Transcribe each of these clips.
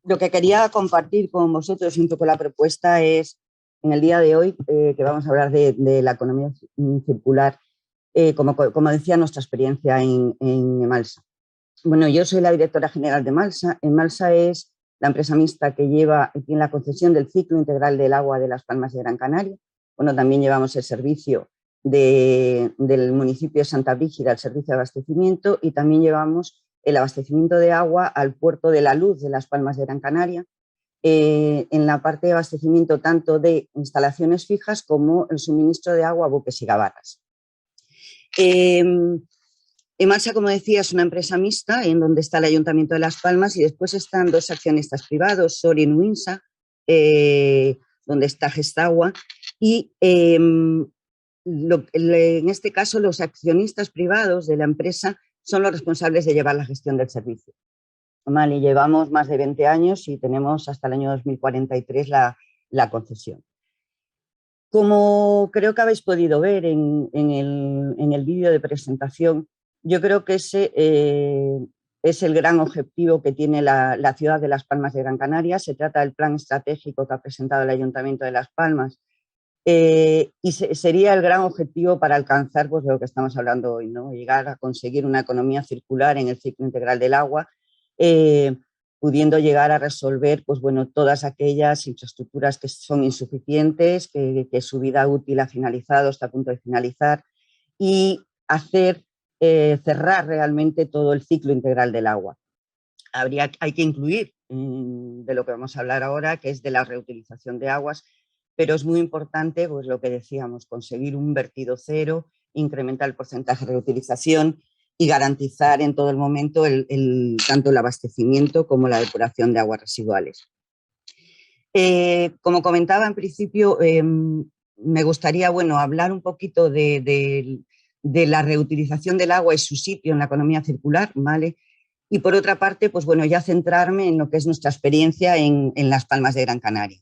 lo que quería compartir con vosotros un poco la propuesta es, en el día de hoy, que vamos a hablar de la economía circular, como decía, nuestra experiencia en Emalsa. Bueno, yo soy la directora general de Emalsa. Emalsa es la empresa mixta que tiene la concesión del ciclo integral del agua de Las Palmas de Gran Canaria. Bueno, también llevamos el servicio del municipio de Santa Brígida, el servicio de abastecimiento, y también llevamos el abastecimiento de agua al puerto de La Luz de Las Palmas de Gran Canaria, en la parte de abastecimiento tanto de instalaciones fijas como el suministro de agua a buques y gabarras. Emalsa, como decía, es una empresa mixta en donde está el Ayuntamiento de Las Palmas y después están dos accionistas privados, Sorin Winsa, donde está Gestagua, y en este caso los accionistas privados de la empresa son los responsables de llevar la gestión del servicio. Vale, llevamos más de 20 años y tenemos hasta el año 2043 la concesión. Como creo que habéis podido ver en el vídeo de presentación, yo creo que ese es el gran objetivo que tiene la ciudad de Las Palmas de Gran Canaria. Se trata del plan estratégico que ha presentado el Ayuntamiento de Las Palmas y sería el gran objetivo para alcanzar pues, lo que estamos hablando hoy, ¿no? Llegar a conseguir una economía circular en el ciclo integral del agua, pudiendo llegar a resolver pues, bueno, todas aquellas infraestructuras que son insuficientes, que su vida útil ha finalizado, está a punto de finalizar, y hacer cerrar realmente todo el ciclo integral del agua. Hay que incluir de lo que vamos a hablar ahora, que es de la reutilización de aguas, pero es muy importante, pues lo que decíamos, conseguir un vertido cero, incrementar el porcentaje de reutilización y garantizar en todo el momento tanto el abastecimiento como la depuración de aguas residuales. Como comentaba en principio, me gustaría hablar un poquito de la reutilización del agua y su sitio en la economía circular, ¿vale? Y por otra parte, pues bueno, ya centrarme en lo que es nuestra experiencia en Las Palmas de Gran Canaria.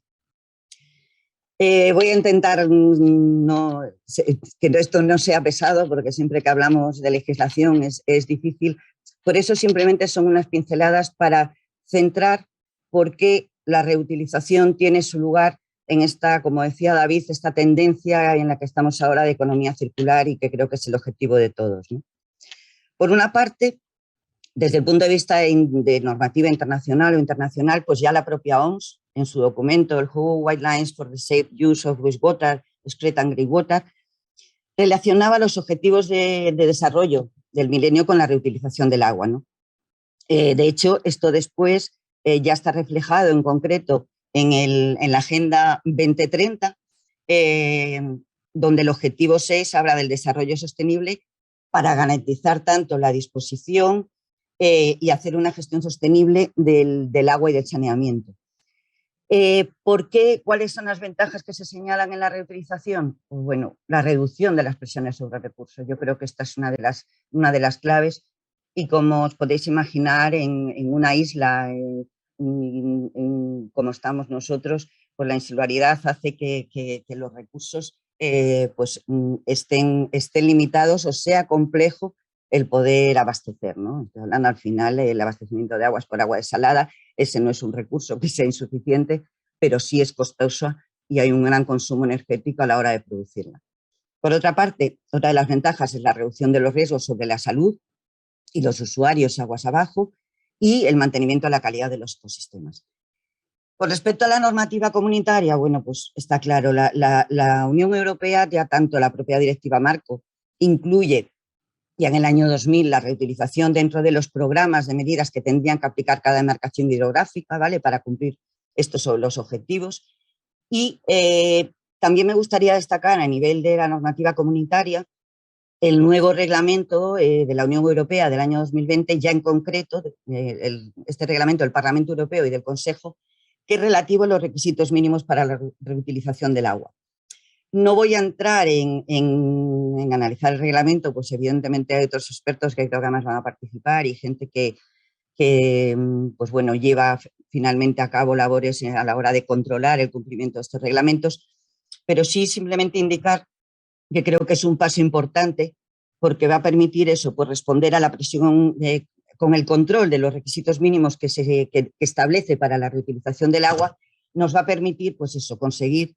Voy a intentar que esto no sea pesado, porque siempre que hablamos de legislación es difícil. Por eso simplemente son unas pinceladas para centrar por qué la reutilización tiene su lugar en esta, como decía David, esta tendencia en la que estamos ahora de economía circular y que creo que es el objetivo de todos, ¿no? Por una parte, desde el punto de vista de normativa internacional o internacional, pues ya la propia OMS, en su documento, el WHO Guidelines for the Safe Use of Wastewater, Excrete and Greywater, relacionaba los objetivos de desarrollo del milenio con la reutilización del agua, ¿no? De hecho, esto después ya está reflejado en concreto en la Agenda 2030, donde el objetivo 6 habla del desarrollo sostenible para garantizar tanto la disposición y hacer una gestión sostenible del agua y del saneamiento. ¿Por qué? ¿Cuáles son las ventajas que se señalan en la reutilización? Pues bueno, la reducción de las presiones sobre recursos. Yo creo que esta es una de las claves y como os podéis imaginar en una isla como estamos nosotros, pues la insularidad hace que los recursos estén limitados o sea complejo el poder abastecer, ¿no? Estoy hablando al final del abastecimiento de aguas por agua desalada. Ese no es un recurso que sea insuficiente, pero sí es costoso y hay un gran consumo energético a la hora de producirla. Por otra parte, otra de las ventajas es la reducción de los riesgos sobre la salud y los usuarios aguas abajo y el mantenimiento de la calidad de los ecosistemas. Con respecto a la normativa comunitaria, bueno, pues está claro, la Unión Europea, ya tanto la propia Directiva Marco, incluye ya en el año 2000 la reutilización dentro de los programas de medidas que tendrían que aplicar cada demarcación hidrográfica, ¿vale? Para cumplir estos son los objetivos. Y también me gustaría destacar a nivel de la normativa comunitaria el nuevo reglamento de la Unión Europea del año 2020, ya en concreto, este reglamento del Parlamento Europeo y del Consejo, que es relativo a los requisitos mínimos para la reutilización del agua. No voy a entrar en analizar el reglamento, pues evidentemente hay otros expertos que creo que además van a participar y gente que pues bueno, lleva finalmente a cabo labores a la hora de controlar el cumplimiento de estos reglamentos, pero sí simplemente indicar que creo que es un paso importante porque va a permitir eso, pues responder a la presión con el control de los requisitos mínimos que establece para la reutilización del agua, nos va a permitir, pues eso, conseguir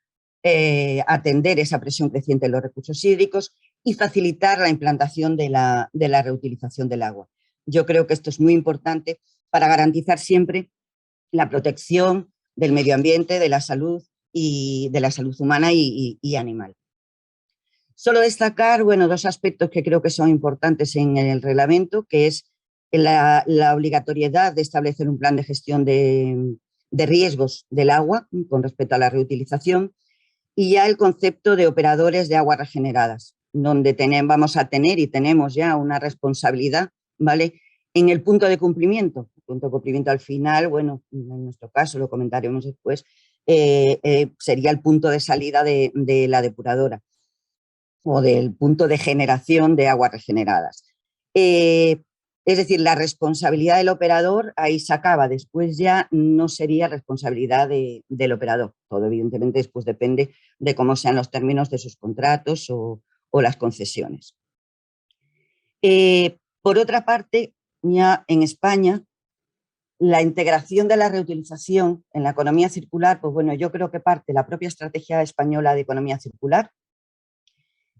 atender esa presión creciente en los recursos hídricos y facilitar la implantación de la reutilización del agua. Yo creo que esto es muy importante para garantizar siempre la protección del medio ambiente, de la salud humana y animal. Solo destacar, bueno, dos aspectos que creo que son importantes en el reglamento, que es la obligatoriedad de establecer un plan de gestión de riesgos del agua con respecto a la reutilización, y ya el concepto de operadores de aguas regeneradas, donde vamos a tener y tenemos ya una responsabilidad, ¿vale?, en el punto de cumplimiento. El punto de cumplimiento al final, bueno, en nuestro caso, lo comentaremos después, sería el punto de salida de la depuradora o del punto de generación de aguas regeneradas. Es decir, la responsabilidad del operador ahí se acaba, después ya no sería responsabilidad del operador. Todo evidentemente después depende de cómo sean los términos de sus contratos o las concesiones. Por otra parte, ya en España, la integración de la reutilización en la economía circular, pues bueno, yo creo que parte de la propia estrategia española de economía circular,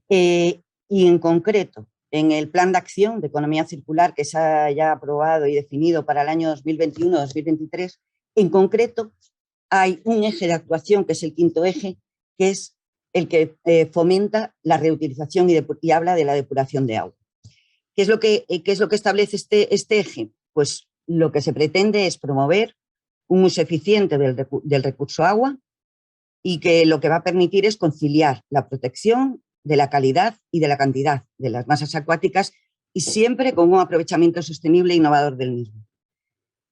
y en concreto en el plan de acción de economía circular que se ha ya aprobado y definido para el año 2021-2023, en concreto hay un eje de actuación que es el quinto eje, que es el que fomenta la reutilización y habla de la depuración de agua. ¿Qué es lo que establece este eje? Pues lo que se pretende es promover un uso eficiente del recurso agua y que lo que va a permitir es conciliar la protección de la calidad y de la cantidad de las masas acuáticas y siempre con un aprovechamiento sostenible e innovador del mismo.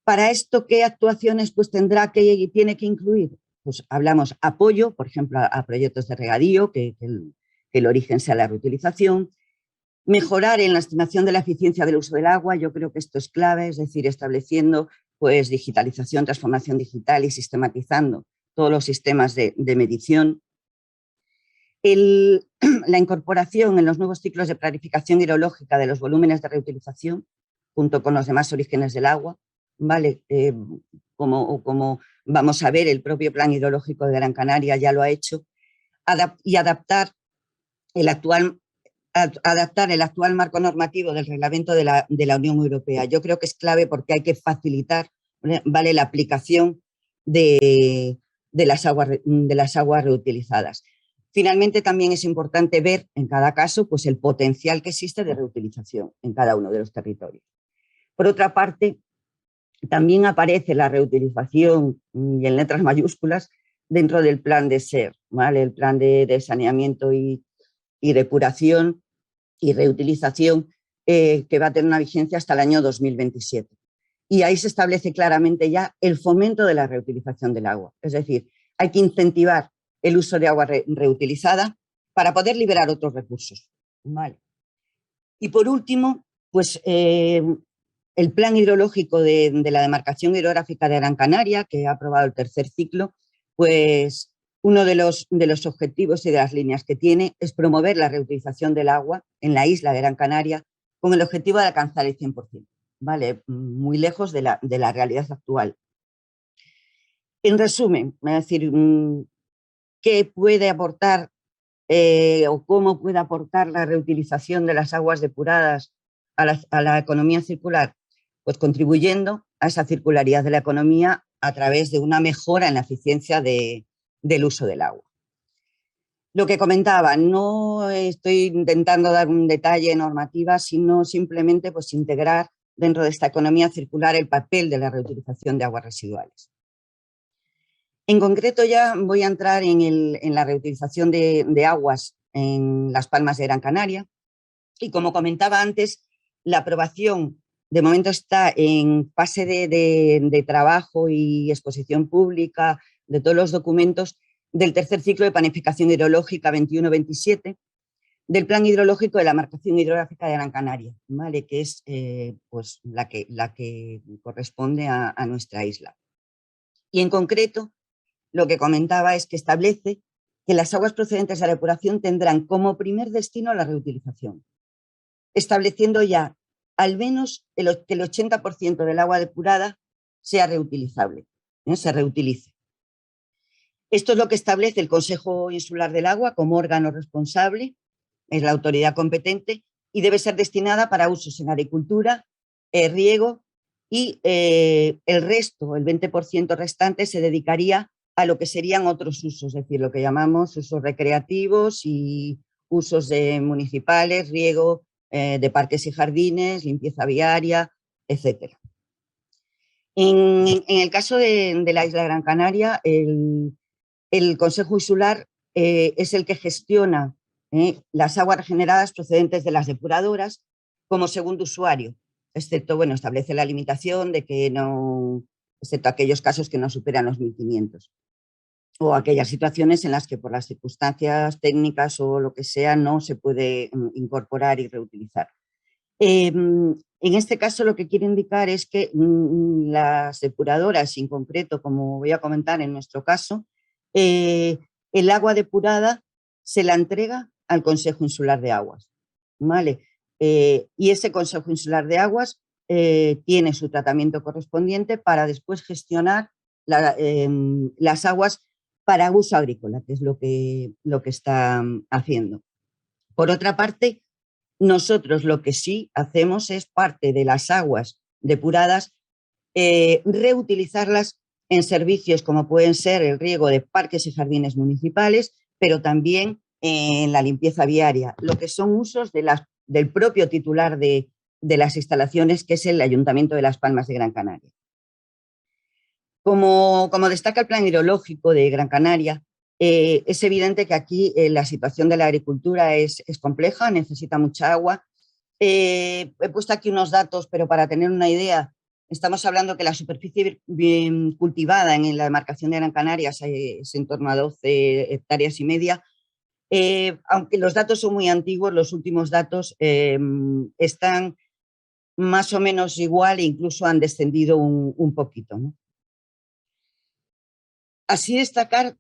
Para esto, ¿qué actuaciones pues tendrá y tiene que incluir? Pues hablamos apoyo, por ejemplo, a proyectos de regadío, que el origen sea la reutilización, mejorar en la estimación de la eficiencia del uso del agua, yo creo que esto es clave, es decir, estableciendo pues digitalización, transformación digital y sistematizando todos los sistemas de medición. La incorporación en los nuevos ciclos de planificación hidrológica de los volúmenes de reutilización, junto con los demás orígenes del agua, ¿vale? Como vamos a ver, el propio Plan Hidrológico de Gran Canaria ya lo ha hecho, y adaptar el actual marco normativo del reglamento de la Unión Europea. Yo creo que es clave porque hay que facilitar, ¿vale?, la aplicación de las aguas reutilizadas. Finalmente, también es importante ver en cada caso pues, el potencial que existe de reutilización en cada uno de los territorios. Por otra parte, también aparece la reutilización, y en letras mayúsculas, dentro del plan de SER, ¿vale?, el plan de saneamiento y depuración y reutilización, que va a tener una vigencia hasta el año 2027. Y ahí se establece claramente ya el fomento de la reutilización del agua. Es decir, hay que incentivar el uso de agua reutilizada para poder liberar otros recursos. Vale. Y por último, pues el plan hidrológico de la demarcación hidrográfica de Gran Canaria, que ha aprobado el tercer ciclo, pues uno de los objetivos y de las líneas que tiene es promover la reutilización del agua en la isla de Gran Canaria con el objetivo de alcanzar el 100%, ¿vale? Muy lejos de la realidad actual. En resumen, es decir, ¿qué puede aportar o cómo puede aportar la reutilización de las aguas depuradas a la economía circular? Pues contribuyendo a esa circularidad de la economía a través de una mejora en la eficiencia del uso del agua. Lo que comentaba, no estoy intentando dar un detalle de normativa, sino simplemente pues, integrar dentro de esta economía circular el papel de la reutilización de aguas residuales. En concreto ya voy a entrar en la reutilización de aguas en Las Palmas de Gran Canaria y como comentaba antes, la aprobación de momento está en fase de trabajo y exposición pública de todos los documentos del tercer ciclo de planificación hidrológica 21-27 del Plan Hidrológico de la Demarcación Hidrográfica de Gran Canaria, ¿vale?, que es pues, la que corresponde a nuestra isla. Y en concreto, lo que comentaba es que establece que las aguas procedentes de la depuración tendrán como primer destino la reutilización, estableciendo ya al menos que el 80% del agua depurada sea reutilizable, se reutilice. Esto es lo que establece el Consejo Insular del Agua como órgano responsable, es la autoridad competente y debe ser destinada para usos en agricultura, riego y el resto, el 20% restante, se dedicaría a lo que serían otros usos, es decir, lo que llamamos usos recreativos y usos municipales, riego de parques y jardines, limpieza viaria, etc. En el caso de la isla de Gran Canaria, el Consejo Insular es el que gestiona las aguas regeneradas procedentes de las depuradoras como segundo usuario, excepto, bueno, establece la limitación de que no, excepto aquellos casos que no superan los 1.500 o aquellas situaciones en las que por las circunstancias técnicas o lo que sea no se puede incorporar y reutilizar. En este caso lo que quiero indicar es que las depuradoras, en concreto, como voy a comentar en nuestro caso, el agua depurada se la entrega al Consejo Insular de Aguas, ¿vale? Y ese Consejo Insular de Aguas tiene su tratamiento correspondiente para después gestionar las aguas para uso agrícola, que es lo que está haciendo. Por otra parte, nosotros lo que sí hacemos es parte de las aguas depuradas, reutilizarlas en servicios como pueden ser el riego de parques y jardines municipales, pero también en la limpieza viaria, lo que son usos del propio titular de las instalaciones, que es el Ayuntamiento de Las Palmas de Gran Canaria. Como destaca el Plan Hidrológico de Gran Canaria, es evidente que aquí la situación de la agricultura es compleja, necesita mucha agua. He puesto aquí unos datos, pero para tener una idea, estamos hablando que la superficie cultivada en la demarcación de Gran Canaria es en torno a 12 hectáreas y media. Aunque los datos son muy antiguos, los últimos datos están más o menos igual e incluso han descendido un poquito, ¿no? Así destacar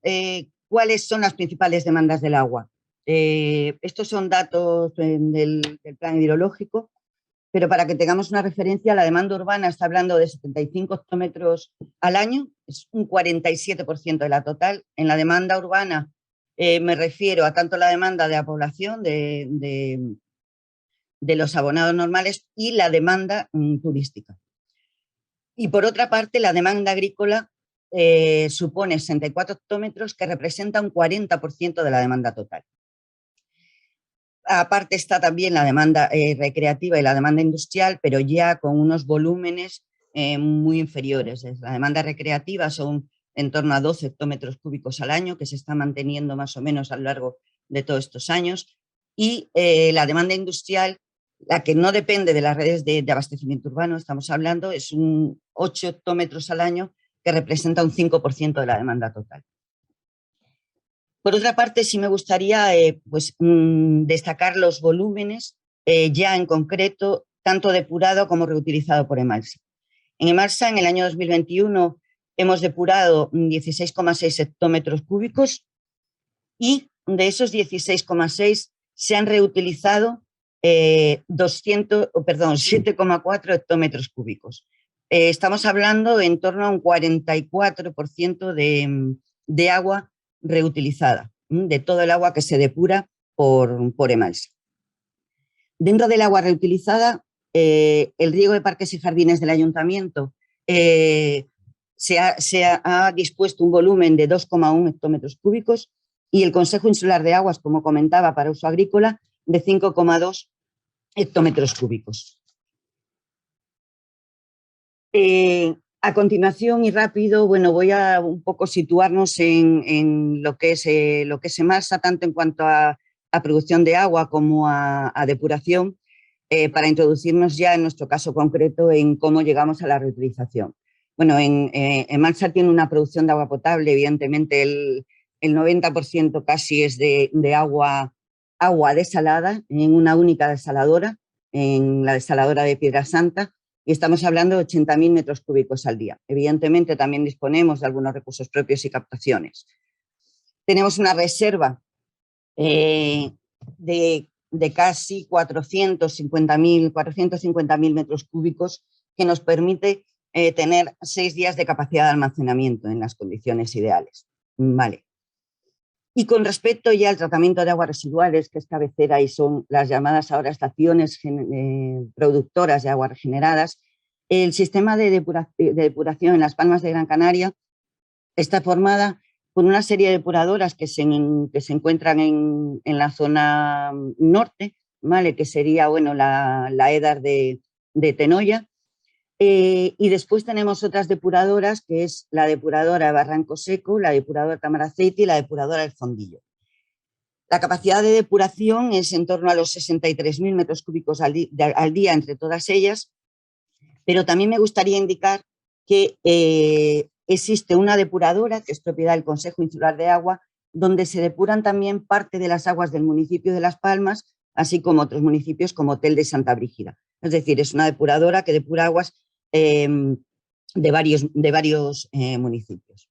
cuáles son las principales demandas del agua. Estos son datos del Plan Hidrológico, pero para que tengamos una referencia, la demanda urbana está hablando de 75 hectómetros al año, es un 47% de la total. En la demanda urbana me refiero a tanto la demanda de la población, de los abonados normales, y la demanda turística. Y por otra parte, la demanda agrícola supone 64 hectómetros, que representa un 40% de la demanda total. Aparte está también la demanda recreativa y la demanda industrial, pero ya con unos volúmenes muy inferiores. La demanda recreativa son en torno a 12 hectómetros cúbicos al año, que se está manteniendo más o menos a lo largo de todos estos años, y la demanda industrial, la que no depende de las redes de abastecimiento urbano, estamos hablando, es un 8 hectómetros al año, que representa un 5% de la demanda total. Por otra parte, sí me gustaría destacar los volúmenes ya en concreto, tanto depurado como reutilizado por Emalsa. En Emalsa, en el año 2021, hemos depurado 16,6 hectómetros cúbicos y de esos 16,6 se han reutilizado 7,4 hectómetros cúbicos. Estamos hablando en torno a un 44% de agua reutilizada, de todo el agua que se depura por Emalsa. Dentro del agua reutilizada, el riego de parques y jardines del ayuntamiento se ha dispuesto un volumen de 2,1 hectómetros cúbicos y el Consejo Insular de Aguas, como comentaba, para uso agrícola, de 5,2 hectómetros cúbicos. A continuación y rápido, bueno, voy a un poco situarnos en lo que es Emalsa, tanto en cuanto a producción de agua como a depuración, para introducirnos ya en nuestro caso concreto en cómo llegamos a la reutilización. Bueno, Emalsa tiene una producción de agua potable, evidentemente el 90% casi es de agua desalada en una única desaladora, en la desaladora de Piedrasanta, y estamos hablando de 80.000 metros cúbicos al día. Evidentemente también disponemos de algunos recursos propios y captaciones. Tenemos una reserva de de casi 450.000 metros cúbicos, que nos permite tener 6 días de capacidad de almacenamiento en las condiciones ideales. Vale. Y con respecto ya al tratamiento de aguas residuales, que es cabecera y son las llamadas ahora estaciones productoras de aguas regeneradas, el sistema de depuración en Las Palmas de Gran Canaria está formada por una serie de depuradoras que se encuentran en la zona norte, ¿vale? Que sería bueno, la EDAR de Tenoya. Y después tenemos otras depuradoras, que es la depuradora de Barranco Seco, la depuradora de Tamaraceite y la depuradora del Fondillo. La capacidad de depuración es en torno a los 63.000 metros cúbicos al día entre todas ellas, pero también me gustaría indicar que existe una depuradora, que es propiedad del Consejo Insular de Agua, donde se depuran también parte de las aguas del municipio de Las Palmas, así como otros municipios como Hotel de Santa Brígida. Es decir, es una depuradora que depura aguas de varios municipios.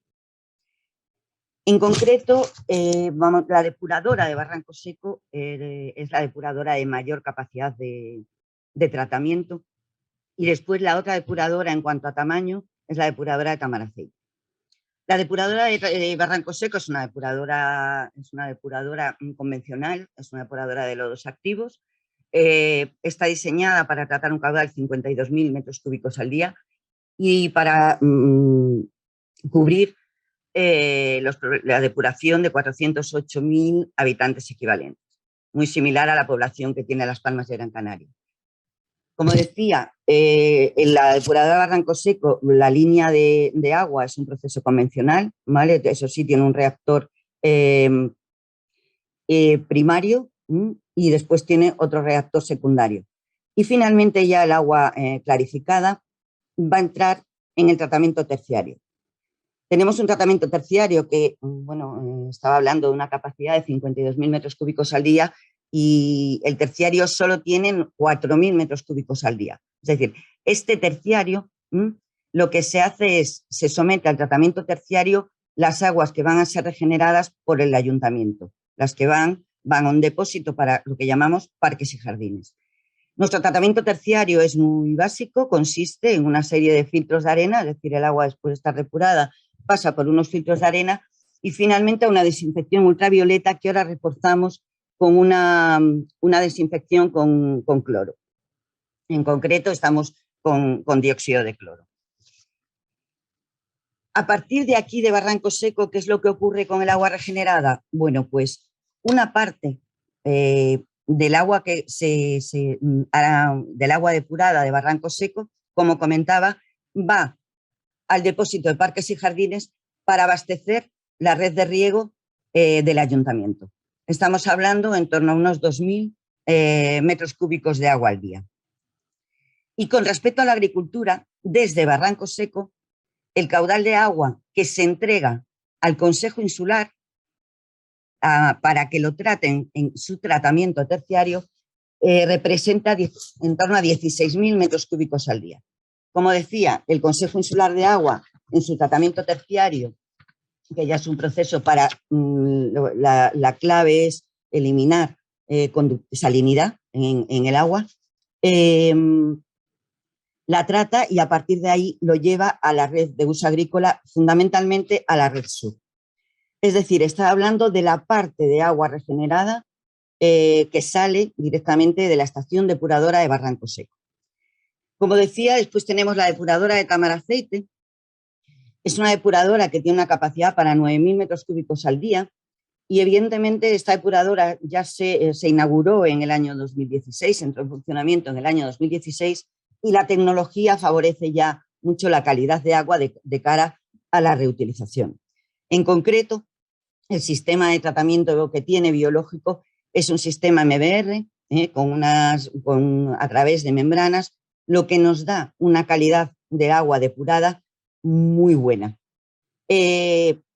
En concreto, la depuradora de Barranco Seco es la depuradora de mayor capacidad de tratamiento, y después la otra depuradora en cuanto a tamaño es la depuradora de Tamaraceite. La depuradora de Barranco Seco es una depuradora convencional, es una depuradora de lodos activos. Está diseñada para tratar un caudal de 52.000 metros cúbicos al día y para cubrir la depuración de 408.000 habitantes equivalentes, muy similar a la población que tiene Las Palmas de Gran Canaria. Como decía, en la depuradora de Barranco Seco, la línea de agua es un proceso convencional, ¿vale? Eso sí, tiene un reactor primario y después tiene otro reactor secundario. Y finalmente ya el agua clarificada va a entrar en el tratamiento terciario. Tenemos un tratamiento terciario que, bueno, estaba hablando de una capacidad de 52.000 metros cúbicos al día, y el terciario solo tiene 4.000 metros cúbicos al día. Es decir, este terciario, lo que se hace es, se somete al tratamiento terciario las aguas que van a ser regeneradas por el ayuntamiento, las que van a un depósito para lo que llamamos parques y jardines. Nuestro tratamiento terciario es muy básico, consiste en una serie de filtros de arena, es decir, el agua después de estar depurada pasa por unos filtros de arena y finalmente una desinfección ultravioleta que ahora reforzamos con una desinfección con cloro. En concreto estamos con dióxido de cloro. A partir de aquí de Barranco Seco, ¿qué es lo que ocurre con el agua regenerada? Bueno, pues una parte del agua del agua depurada de Barranco Seco, como comentaba, va al depósito de parques y jardines para abastecer la red de riego del ayuntamiento. Estamos hablando en torno a unos 2.000 metros cúbicos de agua al día. Y con respecto a la agricultura, desde Barranco Seco, el caudal de agua que se entrega al Consejo Insular para que lo traten en su tratamiento terciario representa en torno a 16.000 metros cúbicos al día. Como decía, el Consejo Insular de Agua en su tratamiento terciario, que ya es un proceso para, la clave es eliminar salinidad en el agua, la trata y a partir de ahí lo lleva a la red de uso agrícola, fundamentalmente a la red sur. Es decir, está hablando de la parte de agua regenerada que sale directamente de la estación depuradora de Barranco Seco. Como decía, después tenemos la depuradora de Tamaraceite. Es una depuradora que tiene una capacidad para 9.000 metros cúbicos al día y evidentemente esta depuradora ya se inauguró en el año 2016, entró en funcionamiento en el año 2016 y la tecnología favorece ya mucho la calidad de agua de cara a la reutilización. En concreto, el sistema de tratamiento que tiene biológico es un sistema MBR a través de membranas, lo que nos da una calidad de agua depurada muy buena.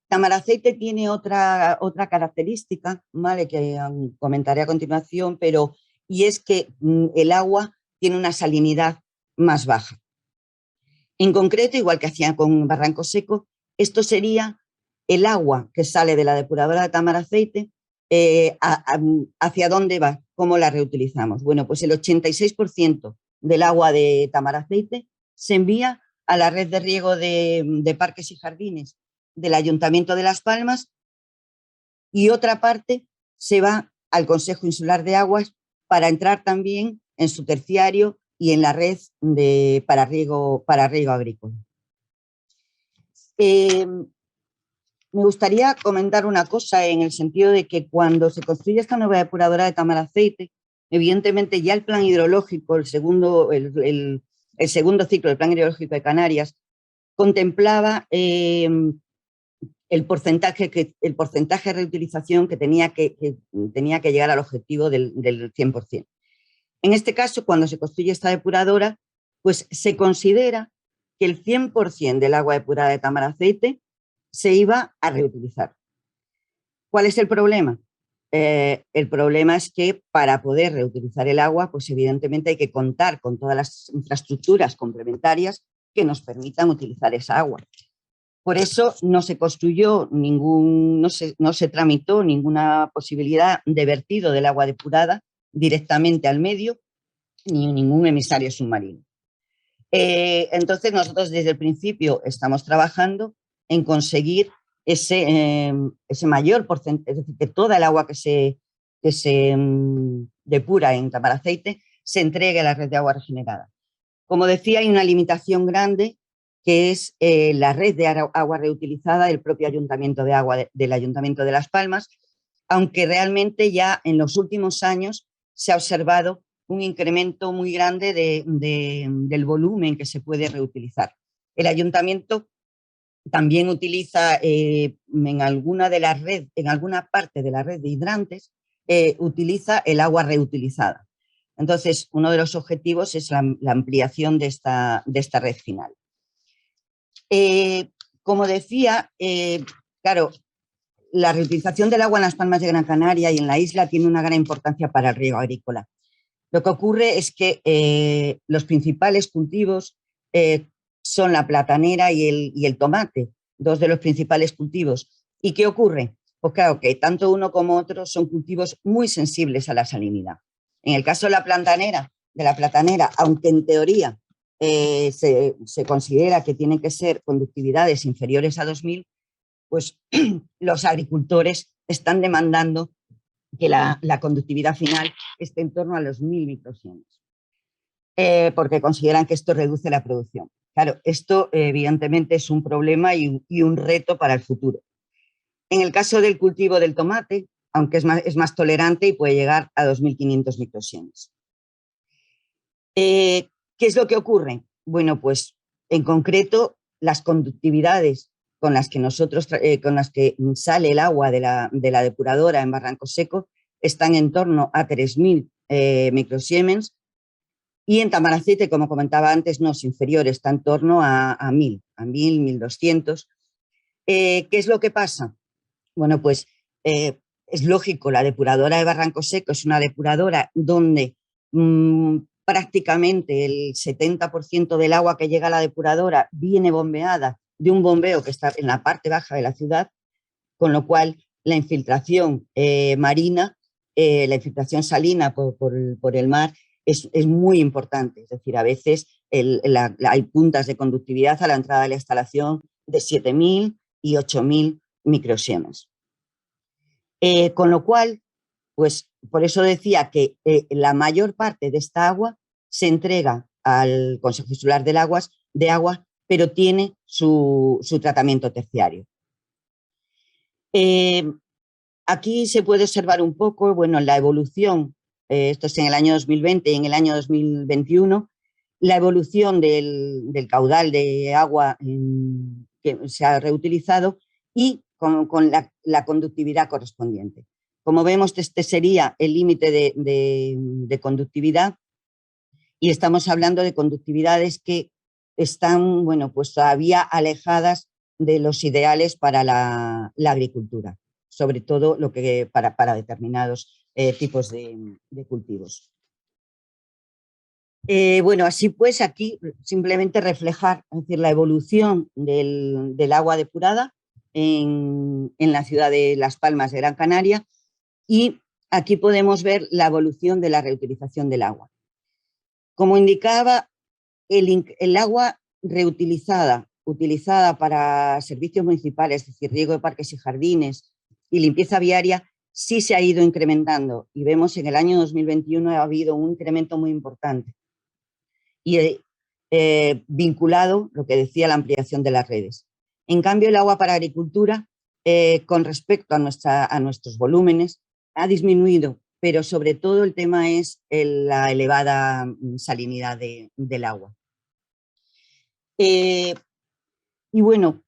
Tamaraceite tiene otra característica, ¿vale?, que comentaré a continuación, y es que el agua tiene una salinidad más baja. En concreto, igual que hacía con Barranco Seco, esto sería el agua que sale de la depuradora de Tamaraceite, ¿hacia dónde va? ¿Cómo la reutilizamos? Bueno, pues el 86% del agua de Tamaraceite se envía a la red de riego de parques y jardines del Ayuntamiento de Las Palmas, y otra parte se va al Consejo Insular de Aguas para entrar también en su terciario y en la red para riego agrícola. Me gustaría comentar una cosa en el sentido de que cuando se construye esta nueva depuradora de Tamaraceite, evidentemente ya el plan hidrológico, el segundo ciclo del plan hidrológico de Canarias, contemplaba el porcentaje de reutilización que tenía que llegar al objetivo del 100%. En este caso, cuando se construye esta depuradora, pues se considera que el 100% del agua depurada de Tamaraceite se iba a reutilizar. ¿Cuál es el problema? El problema es que para poder reutilizar el agua, pues evidentemente hay que contar con todas las infraestructuras complementarias que nos permitan utilizar esa agua. Por eso no se construyó no se tramitó ninguna posibilidad de vertido del agua depurada directamente al medio, ni ningún emisario submarino. Entonces nosotros desde el principio estamos trabajando en conseguir ese mayor porcentaje, es decir, que toda el agua que se depura en Tamaraceite se entregue a la red de agua regenerada. Como decía, hay una limitación grande, que es la red de agua reutilizada del propio Ayuntamiento de Agua del Ayuntamiento de Las Palmas, aunque realmente ya en los últimos años se ha observado un incremento muy grande del volumen que se puede reutilizar. El Ayuntamiento también utiliza en alguna parte de la red de hidrantes, utiliza el agua reutilizada. Entonces, uno de los objetivos es la ampliación de esta red final. Como decía, claro, la reutilización del agua en Las Palmas de Gran Canaria y en la isla tiene una gran importancia para el riego agrícola. Lo que ocurre es que los principales cultivos son la platanera y el tomate, dos de los principales cultivos. ¿Y qué ocurre? Pues claro, que tanto uno como otro son cultivos muy sensibles a la salinidad. En el caso de la platanera, aunque en teoría se considera que tienen que ser conductividades inferiores a 2000, pues los agricultores están demandando que la conductividad final esté en torno a los 1000 microsiemens, porque consideran que esto reduce la producción. Claro, esto evidentemente es un problema y un reto para el futuro. En el caso del cultivo del tomate, aunque es más tolerante y puede llegar a 2500 microsiemens. ¿Qué es lo que ocurre? Bueno, pues en concreto las conductividades con las que sale el agua de la depuradora en Barranco Seco están en torno a 3000 microsiemens, y en Tamaraceite, como comentaba antes, no es inferior, está en torno a 1000, 1200. ¿Qué es lo que pasa? Bueno, pues es lógico, la depuradora de Barranco Seco es una depuradora donde prácticamente el 70% del agua que llega a la depuradora viene bombeada de un bombeo que está en la parte baja de la ciudad, con lo cual la infiltración marina, la infiltración salina por el mar es muy importante. Es decir, a veces hay puntas de conductividad a la entrada de la instalación de 7000 y 8000 microsiemens. Con lo cual, pues por eso decía que la mayor parte de esta agua se entrega al Consejo Insular de Agua, pero tiene su tratamiento terciario. Aquí se puede observar un poco, bueno, la evolución, esto es en el año 2020 y en el año 2021, la evolución del caudal de agua que se ha reutilizado y con la conductividad correspondiente. Como vemos, este sería el límite de conductividad, y estamos hablando de conductividades que están, bueno, pues todavía alejadas de los ideales para la agricultura, sobre todo para determinados tipos de cultivos. Bueno, así pues, aquí simplemente reflejar, es decir, la evolución del agua depurada en la ciudad de Las Palmas de Gran Canaria, Y aquí podemos ver la evolución de la reutilización del agua. Como indicaba, el agua reutilizada, utilizada para servicios municipales, es decir, riego de parques y jardines y limpieza viaria, sí se ha ido incrementando y vemos en el año 2021 ha habido un incremento muy importante y vinculado, lo que decía, la ampliación de las redes. En cambio, el agua para agricultura, con respecto a nuestros volúmenes, ha disminuido, pero sobre todo el tema es la elevada salinidad del agua. Y bueno,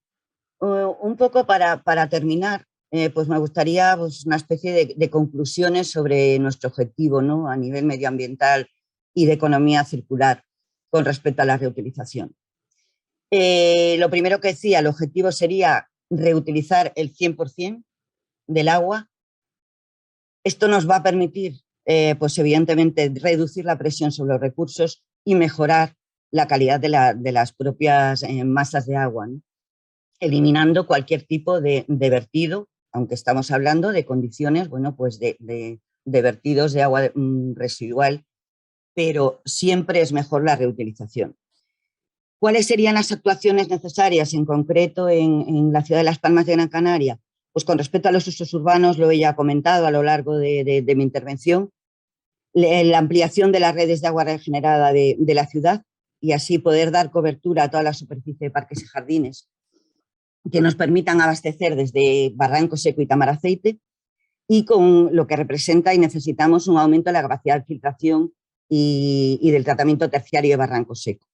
un poco para terminar, pues me gustaría pues, una especie de conclusiones sobre nuestro objetivo, ¿no?, a nivel medioambiental y de economía circular con respecto a la reutilización. Lo primero que decía, el objetivo sería reutilizar el 100% del agua. Esto nos va a permitir, pues evidentemente, reducir la presión sobre los recursos y mejorar la calidad de las propias masas de agua, ¿no?, eliminando cualquier tipo de vertido, aunque estamos hablando de condiciones, bueno, pues de vertidos de agua residual, pero siempre es mejor la reutilización. ¿Cuáles serían las actuaciones necesarias en concreto en la ciudad de Las Palmas de Gran Canaria? Pues con respecto a los usos urbanos, lo he ya comentado a lo largo de mi intervención, la ampliación de las redes de agua regenerada de la ciudad y así poder dar cobertura a toda la superficie de parques y jardines que nos permitan abastecer desde Barranco Seco y Tamaraceite, y con lo que representa y necesitamos un aumento de la capacidad de filtración y del tratamiento terciario de Barranco Seco.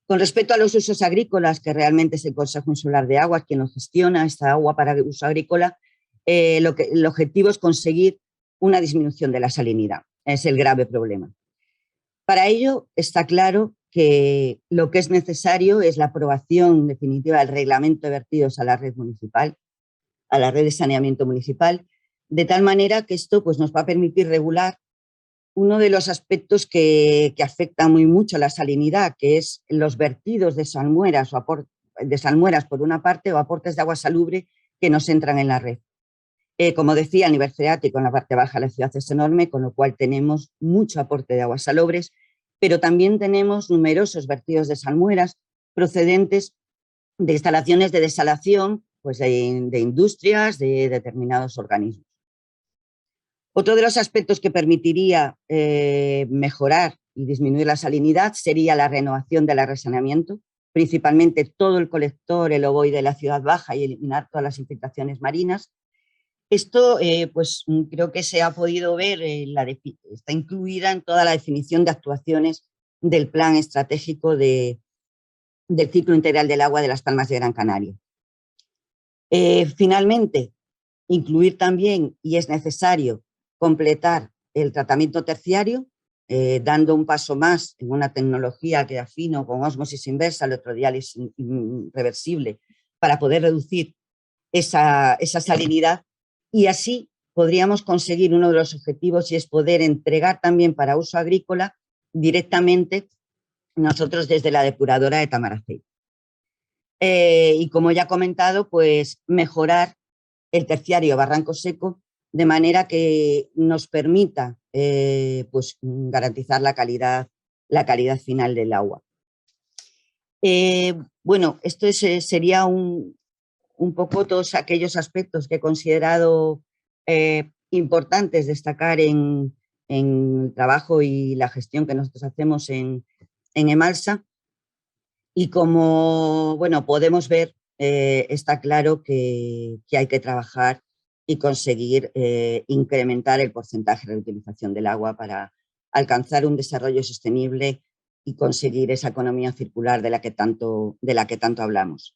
Con respecto a los usos agrícolas, que realmente es el Consejo Insular de Aguas quien lo gestiona, esta agua para uso agrícola, el objetivo es conseguir una disminución de la salinidad, es el grave problema. Para ello está claro que lo que es necesario es la aprobación definitiva del reglamento de vertidos a la red municipal, a la red de saneamiento municipal, de tal manera que esto pues, nos va a permitir regular uno de los aspectos que afecta muy mucho a la salinidad, que es los vertidos de salmueras, de salmueras por una parte, o aportes de agua salubre que nos entran en la red. Como decía, el nivel freático en la parte baja de la ciudad es enorme, con lo cual tenemos mucho aporte de aguas salobres, pero también tenemos numerosos vertidos de salmueras procedentes de instalaciones de desalación, pues de industrias, de determinados organismos. Otro de los aspectos que permitiría mejorar y disminuir la salinidad sería la renovación del resaneamiento, principalmente todo el colector, el ovoide de la ciudad baja y eliminar todas las infiltraciones marinas. Esto pues creo que se ha podido ver, está incluida en toda la definición de actuaciones del Plan Estratégico del Ciclo Integral del Agua de Las Palmas de Gran Canaria. Finalmente, incluir también, y es necesario, completar el tratamiento terciario, dando un paso más en una tecnología que afino con ósmosis inversa, electrodiálisis reversible, para poder reducir esa salinidad, y así podríamos conseguir uno de los objetivos, y es poder entregar también para uso agrícola directamente nosotros desde la depuradora de Tamaraceite. Y como ya he comentado, pues mejorar el terciario Barranco Seco de manera que nos permita pues garantizar la calidad final del agua. Bueno, esto sería un poco todos aquellos aspectos que he considerado importantes destacar en el trabajo y la gestión que nosotros hacemos en Emalsa. Y como bueno, podemos ver, está claro que hay que trabajar y conseguir incrementar el porcentaje de reutilización del agua para alcanzar un desarrollo sostenible y conseguir esa economía circular de la que tanto hablamos.